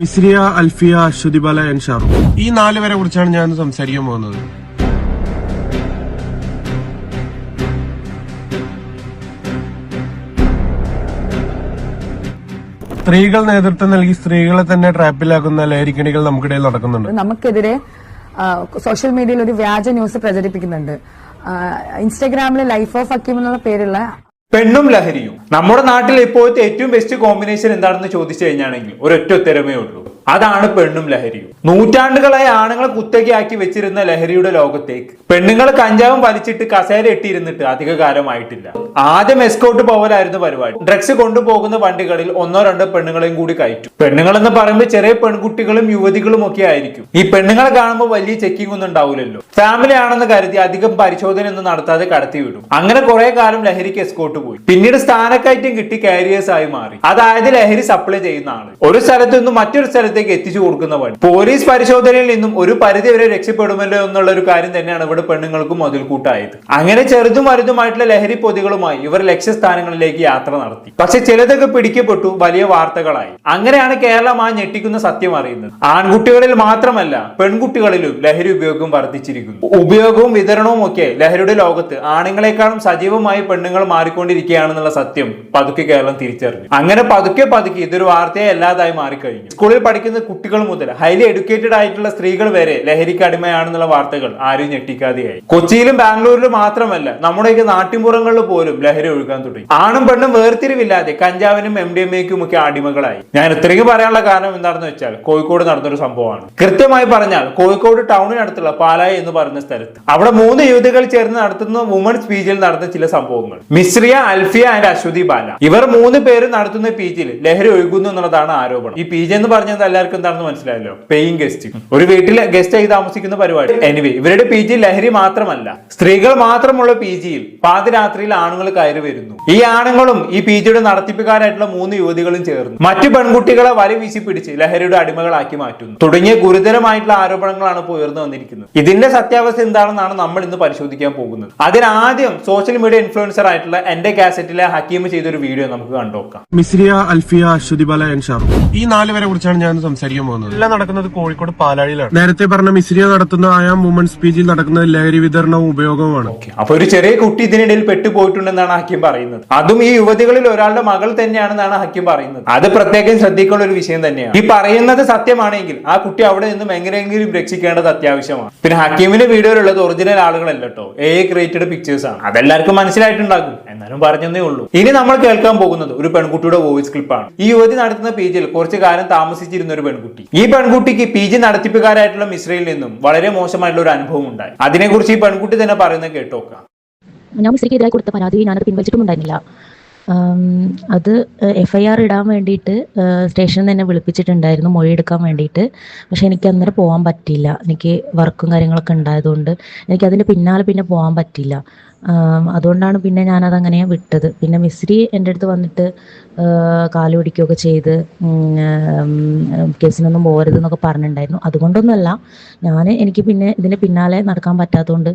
Misriya, Alfiya, അശ്വതിബാല and Shahrukh. ഈ 4 പേരെ കുറിച്ചാണ് ഞാൻ സംസാരിക്കാൻ പോകുന്നത്. സ്ത്രീകൾ നേതൃത്വം നൽകി സ്ത്രീകളെ തന്നെ ട്രാപ്പിലാക്കുന്ന ലഹരിക്കണികൾ നമുക്കിടയിൽ നടക്കുന്നുണ്ട്. നമുക്കെതിരെ സോഷ്യൽ മീഡിയയിൽ ഒരു വ്യാജ ന്യൂസ് പ്രചരിപ്പിക്കുന്നുണ്ട്. ഇൻസ്റ്റാഗ്രാമിൽ ലൈഫ് ഓഫ് ഹക്കീം എന്നുള്ള പേരുള്ള പെണ്ണും ലഹരിയും. നമ്മുടെ നാട്ടിൽ ഇപ്പോഴത്തെ ഏറ്റവും ബെസ്റ്റ് കോമ്പിനേഷൻ എന്താണെന്ന് ചോദിച്ചു കഴിഞ്ഞാണെങ്കിൽ ഒരൊറ്റ ഉത്തരമേ ഉള്ളൂ, അതാണ് പെണ്ണും ലഹരിയും. നൂറ്റാണ്ടുകളായി ആണുങ്ങളെ കുത്തകയാക്കി വെച്ചിരുന്ന ലഹരിയുടെ ലോകത്തേക്ക് പെണ്ണുങ്ങൾ കഞ്ചാവും വലിച്ചിട്ട് കസേര ഇട്ടിരുന്നിട്ട് അധിക കാലമായിട്ടില്ല. ആദ്യം എസ്കോട്ട് പോവലായിരുന്നു പരിപാടി. ഡ്രഗ്സ് കൊണ്ടുപോകുന്ന വണ്ടികളിൽ 1-2 പെണ്ണുങ്ങളെയും കൂടി കയറ്റും. പെണ്ണുങ്ങൾ എന്ന് പറയുമ്പോൾ ചെറിയ പെൺകുട്ടികളും യുവതികളും ഒക്കെ ആയിരിക്കും. ഈ പെണ്ണുങ്ങളെ കാണുമ്പോൾ വലിയ ചെക്കിംഗ് ഒന്നും ഉണ്ടാവില്ലല്ലോ. ഫാമിലി ആണെന്ന് കരുതി അധികം പരിശോധന ഒന്നും നടത്താതെ കടത്തിവിടും. അങ്ങനെ കുറെ കാലം ലഹരിക്ക് എസ്കോട്ട് പോയി. പിന്നീട് സ്ഥാനക്കയറ്റം കിട്ടി കാരിയേഴ്സ് ആയി മാറി. അതായത് ലഹരി സപ്ലൈ ചെയ്യുന്ന ആള് ഒരു സ്ഥലത്ത് നിന്നും മറ്റൊരു സ്ഥലത്തേക്ക് എത്തിച്ചു കൊടുക്കുന്ന വഴി. പോലീസ് പരിശോധനയിൽ നിന്നും ഒരു പരിധി വരെ രക്ഷപ്പെടുമല്ലോ എന്നുള്ള ഒരു കാര്യം തന്നെയാണ് ഇവിടെ പെണ്ണുങ്ങൾക്കും മുതൽക്കൂട്ടായത്. അങ്ങനെ ചെറുതും വലുതുമായിട്ടുള്ള ലഹരി പൊതികളുമായി ഇവർ ലക്ഷ്യസ്ഥാനങ്ങളിലേക്ക് യാത്ര നടത്തി. പക്ഷെ ചിലതൊക്കെ പിടിക്കപ്പെട്ടു, വലിയ വാർത്തകളായി. അങ്ങനെയാണ് കേരളം ആ ഞെട്ടിക്കുന്ന സത്യം അറിയുന്നത്. ആൺകുട്ടികളിൽ മാത്രമല്ല പെൺകുട്ടികളിലും ലഹരി ഉപയോഗം വർദ്ധിച്ചിരിക്കുന്നു. ഉപയോഗവും വിതരണവും ഒക്കെ ലഹരിയുടെ ലോകത്ത് ആണുങ്ങളെക്കാളും സജീവമായി പെണ്ണുങ്ങൾ മാറിക്കൊണ്ടിരിക്കുകയാണെന്നുള്ള സത്യം പതുക്കെ കേരളം തിരിച്ചറിഞ്ഞു. അങ്ങനെ പതുക്കെ ഇതൊരു വാർത്തയെ അല്ലാതായി മാറിക്കഴിഞ്ഞു. സ്കൂളിൽ പഠിക്കുന്ന കുട്ടികൾ മുതൽ ഹൈലി എഡ്യൂക്കേറ്റഡ് ആയിട്ടുള്ള സ്ത്രീകൾ വരെ ലഹരിക്ക് അടിമയാണെന്നുള്ള വാർത്തകൾ ആരും ഞെട്ടിക്കാതെയായി. കൊച്ചിയിലും ബാംഗ്ലൂരിലും മാത്രമല്ല നമ്മുടെയൊക്കെ നാട്ടിൻപുറങ്ങളിൽ പോലും ലഹരി ഒഴുകാൻ തുടങ്ങി. ആണും പെണ്ണും വേർതിരിവില്ലാതെ കഞ്ചാവിനും MDMAക്കും ഒക്കെ അടിമകളായി. ഞാൻ ഇത്രയും പറയാനുള്ള കാരണം എന്താണെന്ന് വെച്ചാൽ കോഴിക്കോട് നടന്നൊരു സംഭവമാണ്. കൃത്യമായി പറഞ്ഞാൽ കോഴിക്കോട് ടൗണിനടുത്തുള്ള പാലായി എന്ന് പറയുന്ന സ്ഥലത്ത് അവിടെ 3 യുവതികൾ ചേർന്ന് നടത്തുന്ന വുമൺസ് പീജിൽ നടന്ന ചില സംഭവങ്ങൾ. മിസ്രിയ, അൽഫിയ ആൻഡ് അശ്വതിബാല ഇവർ 3 പേര് നടത്തുന്ന പീജിൽ ലഹരി ഒഴുകുന്നു എന്നുള്ളതാണ് ആരോപണം. ഈ പീജി എന്ന് പറഞ്ഞത് എല്ലാവർക്കും എന്താണെന്ന് മനസ്സിലായല്ലോ, പേയിങ് ഗസ്റ്റ്. ഒരു വീട്ടിൽ ഗസ്റ്റ് ആയി താമസിക്കുന്ന പരിപാടി. എനിവേ ഇവരുടെ PG ലഹരി മാത്രമല്ല, സ്ത്രീകൾ മാത്രമുള്ള PGയിൽ പാതിരാത്രിയിൽ ആണുങ്ങൾ കയറി വരുന്നു. ഈ ആണുങ്ങളും ഈ PGയുടെ നടത്തിപ്പുകാരായിട്ടുള്ള 3 യുവതികളും ചേർന്ന് മറ്റു പെൺകുട്ടികളെ വരി വീശി പിടിച്ച് ലഹരിയുടെ അടിമകളാക്കി മാറ്റുന്നു തുടങ്ങിയ ഗുരുതരമായിട്ടുള്ള ആരോപണങ്ങളാണ് ഇപ്പോൾ ഉയർന്നു വന്നിരിക്കുന്നത്. ഇതിന്റെ സത്യാവസ്ഥ എന്താണെന്നാണ് നമ്മൾ ഇന്ന് പരിശോധിക്കാൻ പോകുന്നത്. അതിനാദ്യം സോഷ്യൽ മീഡിയ ഇൻഫ്ലുവൻസർ ആയിട്ടുള്ള എന്റെ കാസറ്റിലെ ഹക്കീം ചെയ്തൊരു വീഡിയോ നമുക്ക് കണ്ടുനോക്കാം. മിസ്രിയ, അൽഫിയ, അശ്വതിബാല ആൻഡ് ഷാറൂഖ്. ഈ 4 പേരെ കുറിച്ചാണ് ഞാൻ സംസാരിക്കാൻ പോകുന്നത്. എല്ലാം നടക്കുന്നത് കോഴിക്കോട് പാലാഴിയിലാണ്. നേരത്തെ പറഞ്ഞ മിസ്രിയ നടത്തുന്ന ആയാം വുമൺസ് PGയിൽ നടക്കുന്ന ലഹരി വിതരണവും ഉപയോഗവുമാണ്. അപ്പൊ ഒരു ചെറിയ കുട്ടി ഇതിനിടയിൽ പെട്ടുപോയിട്ടുണ്ടെന്നാണ് ഹക്കീം പറയുന്നത്. അതും ഈ യുവതികളിൽ ഒരാളുടെ മകൾ തന്നെയാണെന്നാണ് ഹക്കീം പറയുന്നത്. അത് പ്രത്യേകം ശ്രദ്ധിക്കേണ്ട ഒരു വിഷയം തന്നെയാണ്. ഈ പറയുന്നത് സത്യമാണെങ്കിൽ ആ കുട്ടി അവിടെ നിന്നും എങ്ങനെയെങ്കിലും രക്ഷിക്കേണ്ടത് അത്യാവശ്യമാണ്. പിന്നെ ഹക്കീമിന്റെ വീഡിയോയിലുള്ളത് ഒറിജിനൽ ആളുകളല്ല കേട്ടോ, AI ക്രിയേറ്റഡ് പിക്ചേഴ്സ് ആണ്. അതെല്ലാവർക്കും മനസ്സിലായിട്ടുണ്ടാകും, എന്നാലും പറഞ്ഞതേ ഉള്ളൂ. ഇനി നമ്മൾ കേൾക്കാൻ പോകുന്നത് ഒരു പെൺകുട്ടിയുടെ വോയിസ് ക്ലിപ്പാണ്. ഈ യുവതി നടത്തുന്ന PGയിൽ കുറച്ചു കാലം താമസിച്ചിരുന്ന ഒരു പെൺകുട്ടി. ഈ പെൺകുട്ടിക്ക് PG നടത്തിപ്പുകാരായിട്ടുള്ള മിസ്രയിൽ നിന്നും വളരെ മോശമായിട്ടുള്ള ഒരു അനുഭവം ഉണ്ടായി. അതിനെക്കുറിച്ച് ഈ പെൺകുട്ടി തന്നെ പറയുന്നത് കേട്ടോക്കാം. ഞാൻ മിസ്രിക്ക് എതിരായി കൊടുത്ത പരാതി ഞാനത് പിൻവലിച്ചിട്ടുണ്ടായിരുന്നില്ല. അത് FIR ഇടാൻ വേണ്ടിയിട്ട് സ്റ്റേഷനിൽ തന്നെ വിളിപ്പിച്ചിട്ടുണ്ടായിരുന്നു, മൊഴിയെടുക്കാൻ വേണ്ടിയിട്ട്. പക്ഷെ എനിക്ക് അന്നേരം പോകാൻ പറ്റിയില്ല. എനിക്ക് വർക്കും കാര്യങ്ങളൊക്കെ ഉണ്ടായതുകൊണ്ട് എനിക്കതിൻ്റെ പിന്നെ പോകാൻ പറ്റിയില്ല. അതുകൊണ്ടാണ് പിന്നെ ഞാനതങ്ങനെ വിട്ടത്. പിന്നെ മിസ്രി എൻ്റെ അടുത്ത് വന്നിട്ട് കാല് പിടിക്കുകയൊക്കെ ചെയ്ത് കേസിനൊന്നും പോകരുതെന്നൊക്കെ പറഞ്ഞിട്ടുണ്ടായിരുന്നു. അതുകൊണ്ടൊന്നുമല്ല, എനിക്ക് പിന്നെ ഇതിൻ്റെ പിന്നാലെ നടക്കാൻ പറ്റാത്തതുകൊണ്ട്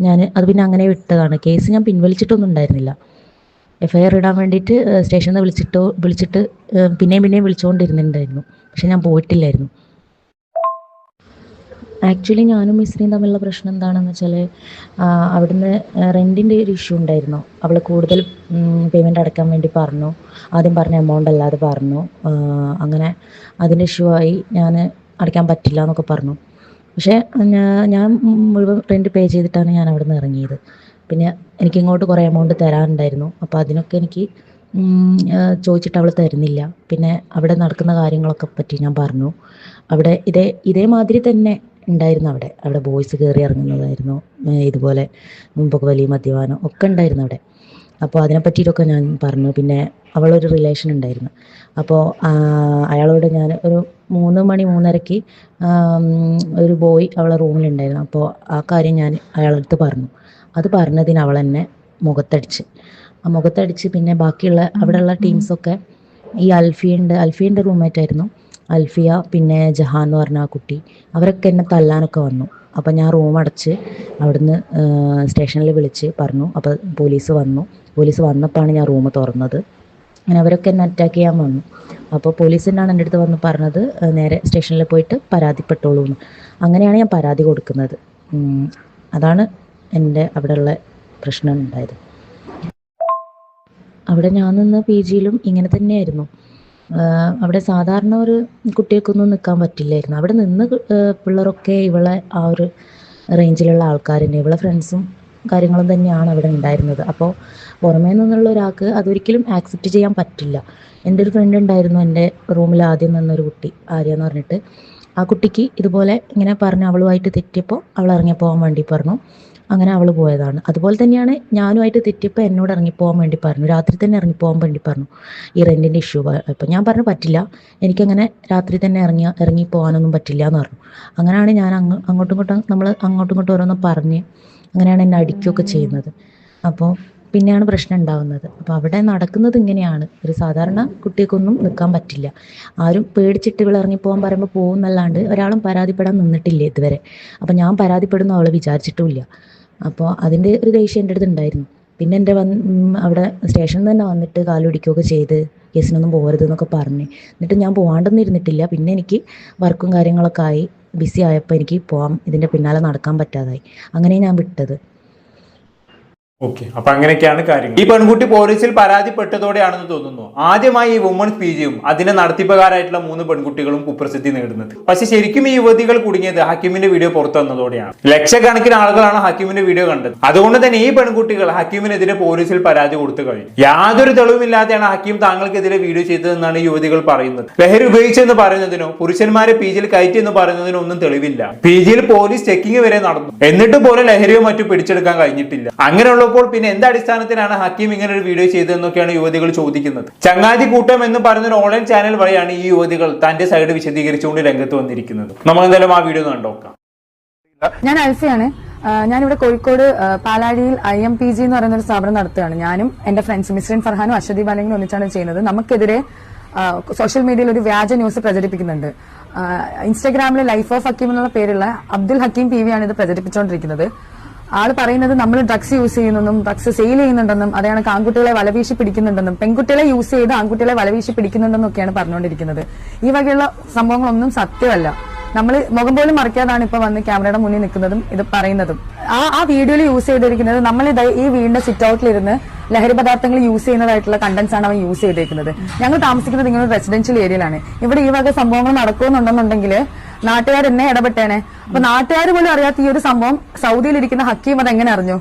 ഞാൻ അത് പിന്നെ അങ്ങനെ വിട്ടതാണ്. കേസ് ഞാൻ പിൻവലിച്ചിട്ടൊന്നും ഉണ്ടായിരുന്നില്ല. FIR ഇടാൻ വേണ്ടിയിട്ട് സ്റ്റേഷനിൽ വിളിച്ചിട്ട് പിന്നെയും വിളിച്ചുകൊണ്ടിരുന്നുണ്ടായിരുന്നു. പക്ഷെ ഞാൻ പോയിട്ടില്ലായിരുന്നു. ആക്ച്വലി ഞാനും മിസ്രിയും തമ്മിലുള്ള പ്രശ്നം എന്താണെന്ന് വെച്ചാൽ, അവിടുന്ന് റെൻറ്റിൻ്റെ ഒരു ഇഷ്യൂ ഉണ്ടായിരുന്നു. അവൾ കൂടുതൽ പേയ്മെൻറ്റ് അടയ്ക്കാൻ വേണ്ടി പറഞ്ഞു. ആദ്യം പറഞ്ഞ എമൗണ്ട് അല്ലാതെ പറഞ്ഞു. അങ്ങനെ അതിൻ്റെ ഇഷ്യൂ ആയി. ഞാൻ അടയ്ക്കാൻ പറ്റില്ല എന്നൊക്കെ പറഞ്ഞു. പക്ഷേ ഞാൻ മുഴുവൻ റെൻറ്റ് പേ ചെയ്തിട്ടാണ് ഞാൻ അവിടെ നിന്ന് ഇറങ്ങിയത്. പിന്നെ എനിക്കിങ്ങോട്ട് കുറേ എമൗണ്ട് തരാനുണ്ടായിരുന്നു. അപ്പോൾ അതിനൊക്കെ എനിക്ക് ചോദിച്ചിട്ട് അവൾ തരുന്നില്ല. പിന്നെ അവിടെ നടക്കുന്ന കാര്യങ്ങളൊക്കെ പറ്റി ഞാൻ പറഞ്ഞു. അവിടെ ഇതേമാതിരി തന്നെ ഉണ്ടായിരുന്നു. അവിടെ ബോയ്സ് കയറി ഇറങ്ങുന്നതായിരുന്നു. ഇതുപോലെ മുമ്പൊക്കെ വലിയ മദ്യപാനം ഒക്കെ ഉണ്ടായിരുന്നു അവിടെ. അപ്പോൾ അതിനെ പറ്റിയിട്ടൊക്കെ ഞാൻ പറഞ്ഞു. പിന്നെ അവളൊരു റിലേഷൻ ഉണ്ടായിരുന്നു. അപ്പോൾ അയാളോട് ഞാൻ ഒരു 3-3:30 ഒരു ബോയ് അവളെ റൂമിലുണ്ടായിരുന്നു. അപ്പോൾ ആ കാര്യം ഞാൻ അയാളടുത്ത് പറഞ്ഞു. അത് പറഞ്ഞതിന് അവൾ എന്നെ മുഖത്തടിച്ച് പിന്നെ ബാക്കിയുള്ള അവിടെയുള്ള ടീംസൊക്കെ ഈ അൽഫിയൻ്റെ റൂംമേറ്റ് ആയിരുന്നു. അൽഫിയ, പിന്നെ ജഹാൻ എന്ന് പറഞ്ഞ ആ കുട്ടി, അവരൊക്കെ എന്നെ തല്ലാനൊക്കെ വന്നു. അപ്പം ഞാൻ റൂം അടച്ച് അവിടുന്ന് സ്റ്റേഷനിൽ വിളിച്ച് പറഞ്ഞു. അപ്പോൾ പോലീസ് വന്നപ്പോഴാണ് ഞാൻ റൂം തുറന്നത്. അങ്ങനെ അവരൊക്കെ എന്നെ അറ്റാക്ക് ചെയ്യാൻ വന്നു. അപ്പോൾ പോലീസ് തന്നെയാണ് എൻ്റെ അടുത്ത് വന്ന് പറഞ്ഞത് നേരെ സ്റ്റേഷനിൽ പോയിട്ട് പരാതിപ്പെട്ടോളൂ എന്ന്. അങ്ങനെയാണ് ഞാൻ പരാതി കൊടുക്കുന്നത്. അതാണ് എൻ്റെ അവിടെയുള്ള പ്രശ്നം ഉണ്ടായത്. അവിടെ ഞാൻ നിന്ന് പി ജിയിലും ഇങ്ങനെ തന്നെയായിരുന്നു. അവിടെ സാധാരണ ഒരു കുട്ടികൾക്കൊന്നും നിൽക്കാൻ പറ്റില്ലായിരുന്നു. അവിടെ നിന്ന് പിള്ളേരൊക്കെ ഇവളെ ആ ഒരു റേഞ്ചിലുള്ള ആൾക്കാരുണ്ട്, ഇവളെ ഫ്രണ്ട്സും കാര്യങ്ങളും തന്നെയാണ് അവിടെ ഉണ്ടായിരുന്നത്. അപ്പോൾ പുറമേ നിന്നുള്ള ഒരാൾക്ക് അതൊരിക്കലും ആക്സെപ്റ്റ് ചെയ്യാൻ പറ്റില്ല. എൻ്റെ ഒരു ഫ്രണ്ട് ഉണ്ടായിരുന്നു എൻ്റെ റൂമിൽ ആദ്യം നിന്നൊരു കുട്ടി, ആര്യ എന്ന് പറഞ്ഞിട്ട്. ആ കുട്ടിക്ക് ഇതുപോലെ ഇങ്ങനെ പറഞ്ഞ് അവളുമായിട്ട് തെറ്റിയപ്പോൾ അവൾ ഇറങ്ങിപ്പോകാൻ വേണ്ടി പറഞ്ഞു. അങ്ങനെ അവൾ പോയതാണ്. അതുപോലെ തന്നെയാണ് ഞാനുമായിട്ട് തെറ്റിയപ്പോൾ എന്നോട് ഇറങ്ങിപ്പോകാൻ വേണ്ടി പറഞ്ഞു, രാത്രി തന്നെ ഇറങ്ങിപ്പോകാൻ വേണ്ടി പറഞ്ഞു. ഈ റെൻറ്റിൻ്റെ ഇഷ്യൂ ഇപ്പോൾ ഞാൻ പറഞ്ഞു പറ്റില്ല, എനിക്കങ്ങനെ രാത്രി തന്നെ ഇറങ്ങിപ്പോകാനൊന്നും പറ്റില്ല എന്ന് പറഞ്ഞു. അങ്ങനെയാണ് ഞാൻ അങ്ങോട്ടും ഇങ്ങോട്ടും ഓരോന്നും പറഞ്ഞ് അങ്ങനെയാണ് എന്നെ അടിക്കുകയൊക്കെ ചെയ്യുന്നത്. അപ്പോൾ പിന്നെയാണ് പ്രശ്നം ഉണ്ടാകുന്നത്. അപ്പോൾ അവിടെ നടക്കുന്നത് ഇങ്ങനെയാണ്. ഒരു സാധാരണ കുട്ടികൾക്കൊന്നും നിൽക്കാൻ പറ്റില്ല. ആരും പേടിച്ചിട്ട് ഇവിടെ ഇറങ്ങിപ്പോകാൻ പറയുമ്പോൾ പോകുന്നല്ലാണ്ട് ഒരാളും പരാതിപ്പെടാൻ നിന്നിട്ടില്ല ഇതുവരെ. അപ്പോൾ ഞാൻ പരാതിപ്പെടുന്നു അവളെ വിചാരിച്ചിട്ടുമില്ല. അപ്പോൾ അതിൻ്റെ ഒരു ദേഷ്യം എൻ്റെ അടുത്ത് ഉണ്ടായിരുന്നു. പിന്നെ എൻ്റെ അവിടെ സ്റ്റേഷനിൽ തന്നെ വന്നിട്ട് കാലുപിടിക്കുകയൊക്കെ ചെയ്ത് കേസിനൊന്നും പോകരുത് എന്നൊക്കെ പറഞ്ഞ്, എന്നിട്ട് ഞാൻ പോകാണ്ടൊന്നും ഇരുന്നിട്ടില്ല. പിന്നെ എനിക്ക് വർക്കും കാര്യങ്ങളൊക്കെ ആയി ബിസി ആയപ്പോൾ എനിക്ക് ഇതിൻ്റെ പിന്നാലെ നടക്കാൻ പറ്റാതായി. അങ്ങനെ ഞാൻ വിട്ടത്. ഓക്കെ, അപ്പൊ അങ്ങനെയൊക്കെയാണ് കാര്യങ്ങൾ. ഈ പെൺകുട്ടി പോലീസിൽ പരാതിപ്പെട്ടതോടെയാണെന്ന് തോന്നുന്നു ആദ്യമായി ഈ വുമൺസ് പി ജിയും അതിന്റെ നടത്തിപ്പുകാരായിട്ടുള്ള 3 പെൺകുട്ടികളും കുപ്രസിദ്ധി നേടുന്നത്. പക്ഷെ ശരിക്കും ഈ യുവതികൾ കുടുങ്ങിയത് ഹക്കീമിന്റെ വീഡിയോ പുറത്തു വന്നതോടെയാണ്. ലക്ഷക്കണക്കിന് ആളുകളാണ് ഹക്കീമിന്റെ വീഡിയോ കണ്ടത്. അതുകൊണ്ട് തന്നെ ഈ പെൺകുട്ടികൾ ഹക്കീമിനെതിരെ പോലീസിൽ പരാതി കൊടുത്തു കഴിഞ്ഞു. യാതൊരു തെളിവുമില്ലാതെയാണ് ഹക്കീം താങ്കൾക്കെതിരെ വീഡിയോ ചെയ്തതെന്നാണ് യുവതികൾ പറയുന്നത്. ലഹരി ഉപയോഗിച്ചെന്ന് പറയുന്നതിനോ പുരുഷന്മാരെ പി ജിയിൽ കയറ്റി എന്ന് പറയുന്നതിനോ ഒന്നും തെളിവില്ല. പി ജിയിൽ പോലീസ് ചെക്കിംഗ് വരെ നടന്നു, എന്നിട്ട് പോലും ലഹരിയോ മറ്റു പിടിച്ചെടുക്കാൻ കഴിഞ്ഞിട്ടില്ല. അങ്ങനെയുള്ള പിന്നെ എന്ത് അടിസ്ഥാനത്തിലാണ് ഹക്കീം ഇങ്ങനെ ഒരു വീഡിയോ ചെയ്തതെന്നൊക്കെയാണ് യുവതികൾ ചോദിക്കുന്നത്. ചങ്ങാതി കൂട്ടം എന്ന് പറയുന്ന ഒരു ഓൺലൈൻ ചാനൽ വഴിയാണ് ഈ യുവതികൾ തന്റെ സൈഡ് വിശദീകരിച്ചുകൊണ്ട് രംഗത്ത് വന്നിരിക്കുന്നത്. നമ്മൾ എന്തായാലും ആ വീഡിയോ കണ്ടോക്കാം. ഞാൻ അൽഫിയാണ്. ഞാനിവിടെ കോഴിക്കോട് പാലാഴിയിൽ IMPG എന്ന് പറയുന്ന ഒരു സ്ഥാപനം നടത്തുകയാണ്. ഞാനും എന്റെ ഫ്രണ്ട്സ് മിസ്രിൻ ഫർഹാനും അശ്വതി ബാലെങ്കിലും ഒന്നിച്ചാണ് ചെയ്യുന്നത്. നമുക്കെതിരെ സോഷ്യൽ മീഡിയയിൽ ഒരു വ്യാജ ന്യൂസ് പ്രചരിപ്പിക്കുന്നുണ്ട്. ഇൻസ്റ്റാഗ്രാമിൽ ലൈഫ് ഓഫ് ഹക്കീം എന്നുള്ള പേരുള്ള അബ്ദുൽ ഹക്കീം PV ആണ് ഇത് പ്രചരിപ്പിച്ചുകൊണ്ടിരിക്കുന്നത്. ആള് പറയുന്നത് നമ്മൾ ഡ്രഗ്സ് യൂസ് ചെയ്യുന്നെന്നും ഡ്രഗ്സ് സെയിൽ ചെയ്യുന്നുണ്ടെന്നും അതേ കണക്ക് ആൺകുട്ടികളെ വലവീശി പിടിക്കുന്നുണ്ടെന്നും പെൺകുട്ടികളെ യൂസ് ചെയ്ത് ആൺകുട്ടികളെ വലവീശി പിടിക്കുന്നുണ്ടെന്നൊക്കെയാണ് പറഞ്ഞുകൊണ്ടിരിക്കുന്നത്. ഈ വകയുള്ള സംഭവങ്ങളൊന്നും സത്യമല്ല. നമ്മൾ മുഖം പോലും മറക്കാതാണ് ഇപ്പൊ വന്ന് ക്യാമറയുടെ മുന്നിൽ നിൽക്കുന്നതും ഇത് പറയുന്നതും. ആ വീഡിയോയിൽ യൂസ് ചെയ്തിരിക്കുന്നത് നമ്മൾ ഈ വീടിന്റെ സിറ്റ് ഔട്ടിലിരുന്ന് ലഹരി പദാർത്ഥങ്ങൾ യൂസ് ചെയ്യുന്നതായിട്ടുള്ള കണ്ടന്റ്സ് ആണ് അവൻ യൂസ് ചെയ്തിരിക്കുന്നത്. ഞങ്ങൾ താമസിക്കുന്നത് ഇങ്ങനെ റെസിഡൻഷ്യൽ ഏരിയയിലാണ്. ഇവിടെ ഈ വക സംഭവങ്ങൾ നടക്കുന്നുണ്ടെന്നുണ്ടെങ്കിൽ നാട്ടുകാർ എന്നെ ഇടപെട്ടേനെ. അപ്പൊ നാട്ടുകാർ പോലും അറിയാത്ത ഈ ഒരു സംഭവം സൗദിയിലിരിക്കുന്ന ഹക്കീം അത് എങ്ങനെ അറിഞ്ഞു?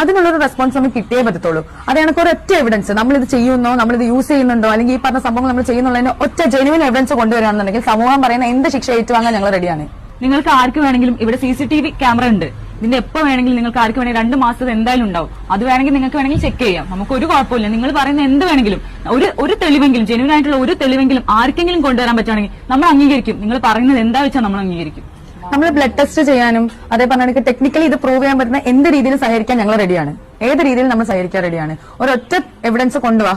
അതിനുള്ളൊരു റെസ്പോൺസ് നമുക്ക് കിട്ടിയേ പറ്റത്തുള്ളൂ. അത് കണക്ക് ഒരൊറ്റ എവിഡൻസ് നമ്മളിത് ചെയ്യുന്നോ, നമ്മളിത് യൂസ് ചെയ്യുന്നുണ്ടോ, അല്ലെങ്കിൽ ഈ പറഞ്ഞ സംഭവം നമ്മൾ ചെയ്യുന്നുള്ളതിന് ഒറ്റ ജെനുവിൻ എവിഡൻസ് കൊണ്ടുവരികയാണെന്നുണ്ടെങ്കിൽ സമൂഹം പറയുന്ന എന്ത് ശിക്ഷ ഏറ്റുവാങ്ങാൻ ഞങ്ങൾ റെഡിയാണ്. നിങ്ങൾക്ക് ആർക്ക് വേണമെങ്കിലും ഇവിടെ CCTV ക്യാമറ ഉണ്ട്. ഇതിന്റെ എപ്പോ വേണമെങ്കിലും നിങ്ങൾക്ക് ആർക്ക് വേണമെങ്കിൽ 2 മാസത്തെ എന്തായാലും ഉണ്ടാവും. അത് വേണമെങ്കിൽ നിങ്ങൾക്ക് വേണമെങ്കിൽ ചെക്ക് ചെയ്യാം. നമുക്ക് ഒരു കുഴപ്പമില്ല. നിങ്ങൾ പറയുന്ന എന്ത് വേണമെങ്കിലും ഒരു തെളിവെങ്കിലും ജെനുവിൻ ആയിട്ടുള്ള ഒരു തെളിവെങ്കിലും ആർക്കെങ്കിലും കൊണ്ടുവരാൻ പറ്റുകയാണെങ്കിൽ നമ്മൾ അംഗീകരിക്കും. നിങ്ങൾ പറയുന്നത് എന്താ വെച്ചാൽ നമ്മൾ അംഗീകരിക്കും. നമ്മൾ ബ്ലഡ് ടെസ്റ്റ് ചെയ്യാനും അതേ പറഞ്ഞ ടെക്നിക്കലി ഇത് പ്രൂവ് ചെയ്യാൻ പറ്റുന്ന എന്ത് രീതിയിലും സഹകരിക്കാൻ ഞങ്ങൾ റെഡിയാണ്. ഏത് രീതിയിൽ നമ്മൾ സഹകരിക്കാൻ റെഡിയാണ്. ഒരൊറ്റ എവിഡൻസ് കൊണ്ടുവാ.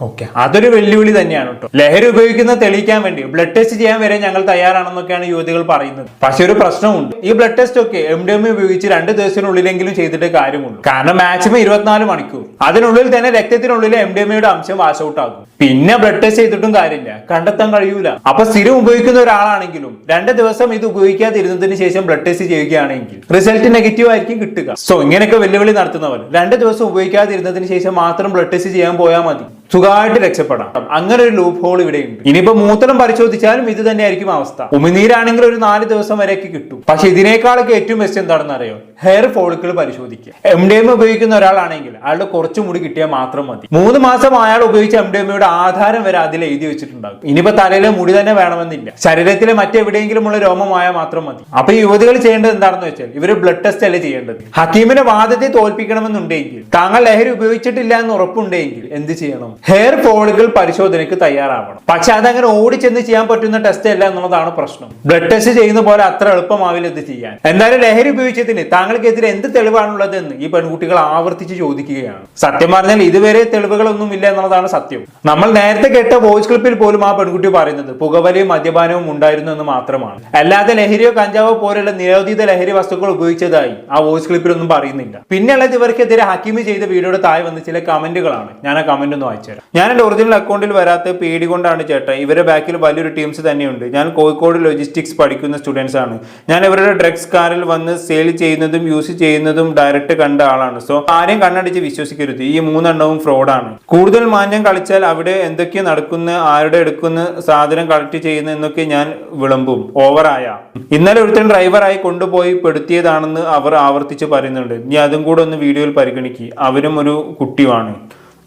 ഓക്കെ, അതൊരു വെല്ലുവിളി തന്നെയാണ് കേട്ടോ. ലഹരി ഉപയോഗിക്കുന്ന തെളിയിക്കാൻ വേണ്ടി ബ്ലഡ് ടെസ്റ്റ് ചെയ്യാൻ വരെ ഞങ്ങൾ തയ്യാറാണെന്നൊക്കെയാണ് യുവതികൾ പറയുന്നത്. പക്ഷെ ഒരു പ്രശ്നമുണ്ട്. ഈ ബ്ലഡ് ടെസ്റ്റ് ഒക്കെ MDMA ഉപയോഗിച്ച് 2 ദിവസത്തിനുള്ളിലെങ്കിലും ചെയ്തിട്ട് കാര്യമുള്ളൂ. കാരണം മാക്സിമം 24 മണിക്കൂർ അതിനുള്ളിൽ തന്നെ രക്തത്തിനുള്ളിൽ MDMAയുടെ അംശം വാഷ് ഔട്ട് ആകും. പിന്നെ ബ്ലഡ് ടെസ്റ്റ് ചെയ്തിട്ടും കാര്യമില്ല, കണ്ടെത്താൻ കഴിയൂല. അപ്പൊ സ്ഥിരം ഉപയോഗിക്കുന്ന ഒരാളാണെങ്കിലും 2 ദിവസം ഇത് ഉപയോഗിക്കാതിരുന്നതിന് ശേഷം ബ്ലഡ് ടെസ്റ്റ് ചെയ്യുകയാണെങ്കിൽ റിസൾട്ട് നെഗറ്റീവ് ആയിരിക്കും കിട്ടുക. സോ ഇങ്ങനെയൊക്കെ വെല്ലുവിളി നടത്തുന്നവർ 2 ദിവസം ഉപയോഗിക്കാതിരുന്നതിന് ശേഷം മാത്രം ബ്ലഡ് ടെസ്റ്റ് ചെയ്യാൻ പോയാൽ മതി, സുഖമായിട്ട് രക്ഷപ്പെടാം. അങ്ങനെ ഒരു ലൂപ്പ് ഹോൾ ഇവിടെ ഉണ്ട്. ഇനിയിപ്പോ മൂത്രം പരിശോധിച്ചാലും ഇത് തന്നെയായിരിക്കും അവസ്ഥ. ഉമിനീരാണെങ്കിൽ ഒരു 4 ദിവസം വരെയൊക്കെ കിട്ടും. പക്ഷെ ഇതിനേക്കാളൊക്കെ ഏറ്റവും ബെസ്റ്റ് എന്താണെന്ന് അറിയോ? ഹെയർ ഫോളിക്കിൾ പരിശോധിക്കുക. MDMA ഉപയോഗിക്കുന്ന ഒരാളാണെങ്കിൽ അയാളുടെ കുറച്ചു മുടി കിട്ടിയാൽ മാത്രം മതി. 3 മാസം അയാൾ ഉപയോഗിച്ച MDMAയുടെ ആധാരം വരെ അതിൽ എഴുതി വെച്ചിട്ടുണ്ടാകും. ഇനിയിപ്പോ തലയിലെ മുടി തന്നെ വേണമെന്നില്ല, ശരീരത്തിലെ മറ്റെവിടെയെങ്കിലുമുള്ള രോമമായ മാത്രം മതി. അപ്പൊ ഈ യുവതികൾ ചെയ്യേണ്ടത് എന്താണെന്ന് വെച്ചാൽ ഇവര് ബ്ലഡ് ടെസ്റ്റ് അല്ലേ ചെയ്യേണ്ടത്. ഹക്കീമിന്റെ വാദത്തെ തോൽപ്പിക്കണമെന്നുണ്ടെങ്കിൽ, താങ്കൾ ലഹരി ഉപയോഗിച്ചിട്ടില്ല എന്ന് ഉറപ്പുണ്ടെങ്കിൽ എന്ത് ചെയ്യണം? ഹെയർ ഫോളിക്കിൾ പരിശോധനയ്ക്ക് തയ്യാറാവണം. പക്ഷെ അതങ്ങനെ ഓടിച്ചെന്ന് ചെയ്യാൻ പറ്റുന്ന ടെസ്റ്റ് അല്ല എന്നുള്ളതാണ് പ്രശ്നം. ബ്ലഡ് ടെസ്റ്റ് ചെയ്യുന്ന പോലെ അത്ര എളുപ്പമാവില്ല ഇത് ചെയ്യാൻ. എന്തായാലും ലഹരി ഉപയോഗിച്ചതിന് താങ്കൾക്കെതിരെ എന്ത് തെളിവാണുള്ളത് എന്ന് ഈ പെൺകുട്ടികൾ ആവർത്തിച്ച് ചോദിക്കുകയാണ്. സത്യം പറഞ്ഞാൽ ഇതുവരെ തെളിവുകളൊന്നും ഇല്ല എന്നുള്ളതാണ് സത്യം. നമ്മൾ നേരത്തെ കേട്ട വോയിസ് ക്ലിപ്പിൽ പോലും ആ പെൺകുട്ടി പറയുന്നത് പുകവലിയും മദ്യപാനവും ഉണ്ടായിരുന്നു എന്ന് മാത്രമാണ്. അല്ലാതെ ലഹരിയോ കഞ്ചാവോ പോലുള്ള നിരോധിത ലഹരി വസ്തുക്കൾ ഉപയോഗിച്ചതായി ആ വോയിസ് ക്ലിപ്പിലൊന്നും പറയുന്നില്ല. പിന്നെയുള്ളത് ഇവർക്കെതിരെ ഹക്കീം ചെയ്ത വീഡിയോയുടെ താഴെ വന്ന് ചില കമന്റുകളാണ്. ഞാൻ ആ കമന്റ് ഒന്ന് വായിച്ചു. തരാം. ഞാൻ എന്റെ ഒറിജിനൽ അക്കൗണ്ടിൽ വരാത്ത പേടി കൊണ്ടാണ് ചേട്ടാ. ഇവരുടെ ബാക്കിൽ വലിയൊരു ടീംസ് തന്നെയുണ്ട്. ഞാൻ കോഴിക്കോട് ലോജിസ്റ്റിക്സ് പഠിക്കുന്ന സ്റ്റുഡൻസ് ആണ്. ഞാൻ ഇവരുടെ ഡ്രഗ്സ് കാറിൽ വന്ന് സെയിൽ ചെയ്യുന്നതും യൂസ് ചെയ്യുന്നതും ഡയറക്റ്റ് കണ്ട ആളാണ്. സോ ആരെയും കണ്ണടിച്ച് വിശ്വസിക്കരുത്. ഈ 3 എണ്ണവും ഫ്രോഡാണ്. കൂടുതൽ മാന്യം കളിച്ചാൽ അവിടെ എന്തൊക്കെ നടക്കുന്ന, ആരുടെ എടുക്കുന്ന സാധനം കളക്ട് ചെയ്യുന്ന എന്നൊക്കെ ഞാൻ വിളമ്പും. ഓവറായ ഇന്നലെ ഒരുത്തൻ ഡ്രൈവറായി കൊണ്ടുപോയി പെടുത്തിയതാണെന്ന് അവർ ആവർത്തിച്ച് പറയുന്നുണ്ട്. നീ അതും കൂടെ ഒന്ന് വീഡിയോയിൽ പരിഗണിക്കുക. അവരും ഒരു കുട്ടിയുമാണ്.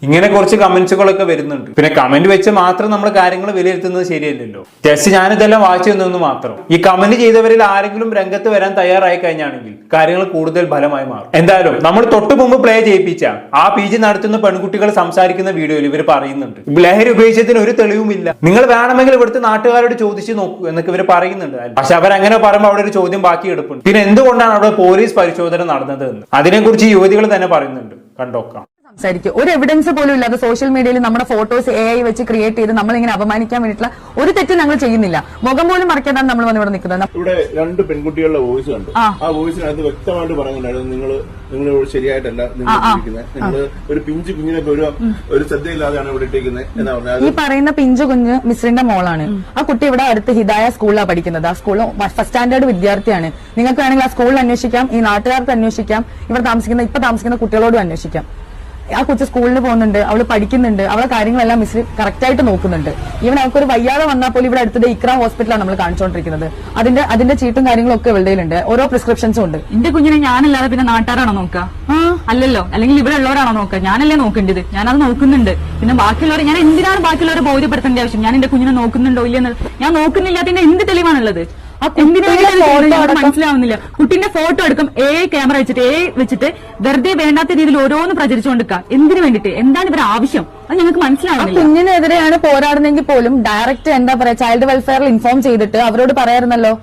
ഇങ്ങനെ കുറച്ച് കമന്റ്സുകളൊക്കെ വരുന്നുണ്ട്. പിന്നെ കമന്റ് വെച്ച് മാത്രം നമ്മൾ കാര്യങ്ങൾ വിലയിരുത്തുന്നത് ശരിയല്ലല്ലോ. ജസ്റ്റ് ഞാനിതെല്ലാം വായിച്ചു തന്നു മാത്രം. ഈ കമന്റ് ചെയ്തവരിൽ ആരെങ്കിലും രംഗത്ത് വരാൻ തയ്യാറായി കഴിഞ്ഞാണെങ്കിൽ കാര്യങ്ങൾ കൂടുതൽ ഫലമായി മാറും. എന്തായാലും നമ്മൾ തൊട്ടു മുമ്പ് പ്ലേ ചെയ്യിപ്പിച്ച ആ PG നടത്തുന്ന പെൺകുട്ടികൾ സംസാരിക്കുന്ന വീഡിയോയിൽ ഇവർ പറയുന്നുണ്ട് ലഹരി ഉപയോഗിച്ചതിന് ഒരു തെളിവുമില്ല, നിങ്ങൾ വേണമെങ്കിൽ ഇവിടുത്തെ നാട്ടുകാരോട് ചോദിച്ചു നോക്കൂ എന്നൊക്കെ ഇവർ പറയുന്നുണ്ട്. പക്ഷെ അവരങ്ങനെ പറയുമ്പോൾ അവിടെ ഒരു ചോദ്യം ബാക്കി എടുപ്പുണ്ട്. പിന്നെ എന്തുകൊണ്ടാണ് അവിടെ പോലീസ് പരിശോധന നടന്നത് എന്ന് അതിനെക്കുറിച്ച് യുവതികൾ തന്നെ പറയുന്നുണ്ട്. കണ്ടോക്കാം. സംസാരിക്കും. ഒരു എവിഡൻസ് പോലും ഇല്ലാതെ സോഷ്യൽ മീഡിയയിൽ നമ്മുടെ ഫോട്ടോസ് AI വെച്ച് ക്രിയേറ്റ് ചെയ്ത് നമ്മളിങ്ങനെ അപമാനിക്കാൻ വേണ്ടിയിട്ടുള്ള ഒരു തെറ്റും ഞങ്ങൾ ചെയ്യുന്നില്ല. മുഖം പോലും മറക്കാതാണ് നമ്മൾ വന്ന് ഇവിടെ നിൽക്കുന്നത്. ഇവിടെ 2 പെൺകുട്ടികളുടെ വോയിസ് കണ്ടു. ആ വോയിസിനകത്ത് വ്യക്തമായിട്ട് പറയുന്നുണ്ടായിരുന്നു നിങ്ങൾ ശരിയായിട്ടല്ല നിങ്ങൾ ജീവിക്കുന്നത്, നിങ്ങൾ ഒരു പിഞ്ചു കുഞ്ഞിനെ ഒരു ശ്രദ്ധയില്ലാതെയാണ് ഇവിടെ ഇട്ടേക്കുന്നത് എന്നാ പറഞ്ഞത്. ഈ പറയുന്ന പിഞ്ചു കുഞ്ഞ് മിസ്രിന്റെ മോളാണ്. ആ കുട്ടി ഇവിടെ അടുത്ത് ഹിദായ സ്കൂളിലാണ് പഠിക്കുന്നത്. ആ സ്കൂളിൽ ഫസ്റ്റ് സ്റ്റാൻഡേർഡ് വിദ്യാർത്ഥിയാണ്. നിങ്ങൾക്ക് വേണമെങ്കിൽ ആ സ്കൂളിൽ അന്വേഷിക്കാം, ഈ നാട്ടുകാർക്ക് അന്വേഷിക്കാം, ഇവിടെ താമസിക്കുന്ന കുട്ടികളോടും അന്വേഷിക്കാം. ആ കൊച്ചു സ്കൂളിൽ പോകുന്നുണ്ട്, അവള് പഠിക്കുന്നുണ്ട്, അവളെ കാര്യങ്ങളെല്ലാം മിസ് കറക്റ്റ് ആയിട്ട് നോക്കുന്നുണ്ട്. ഈവൻ അവൾക്കൊരു വയ്യാതെ വന്നാൽ പോലും ഇവിടെ അടുത്തത് ഇക്രാം ഹോസ്പിറ്റലാണ് നമ്മൾ കാണിച്ചുകൊണ്ടിരിക്കുന്നത്. അതിന്റെ ചീട്ടും കാര്യങ്ങളും ഒക്കെ ഇവളുടെയിലുണ്ട്, ഓരോ പ്രിസ്ക്രിപ്ഷൻസും ഉണ്ട്. എന്റെ കുഞ്ഞിനെ ഞാനല്ലാതെ പിന്നെ നാട്ടുകാരാണോ നോക്കുക? അല്ലല്ലോ. അല്ലെങ്കിൽ ഇവിടെ ഉള്ളവരാണോ നോക്കുക? ഞാനല്ലേ നോക്കേണ്ടത്. ഞാനത് നോക്കുന്നുണ്ട്. പിന്നെ ബാക്കിയുള്ളവരെ ഞാൻ എന്തിനാണ് ബാക്കിയുള്ളവരെ ബോധ്യപ്പെടുത്തേണ്ട ആവശ്യം? ഞാൻ എന്റെ കുഞ്ഞിനെ നോക്കുന്നുണ്ടോ ഇല്ലെന്ന് ഞാൻ നോക്കുന്നില്ലാത്തതിന്റെ എന്ത് തെളിവാണുള്ളത്? മനസ്സിലാവുന്നില്ല. കുട്ടിന്റെ ഫോട്ടോ എടുക്കും ക്യാമറ വെച്ചിട്ട് വെറുതെ വേണ്ടാത്ത രീതിയിൽ ഓരോന്ന് പ്രചരിച്ചുകൊണ്ടിരിക്കുക. എന്തിനു വേണ്ടിട്ട്? എന്താണ് ഇവരുടെ ആവശ്യം? അത് ഞങ്ങൾക്ക് മനസ്സിലാവുന്നില്ല. കുഞ്ഞിനെതിരെയാണ് പോരാടുന്നെങ്കിൽ പോലും ഡയറക്റ്റ് എന്താ പറയാ ചൈൽഡ് വെൽഫെയറിൽ ഇൻഫോം ചെയ്തിട്ട് അവരോട് പറയാറുന്നല്ലോ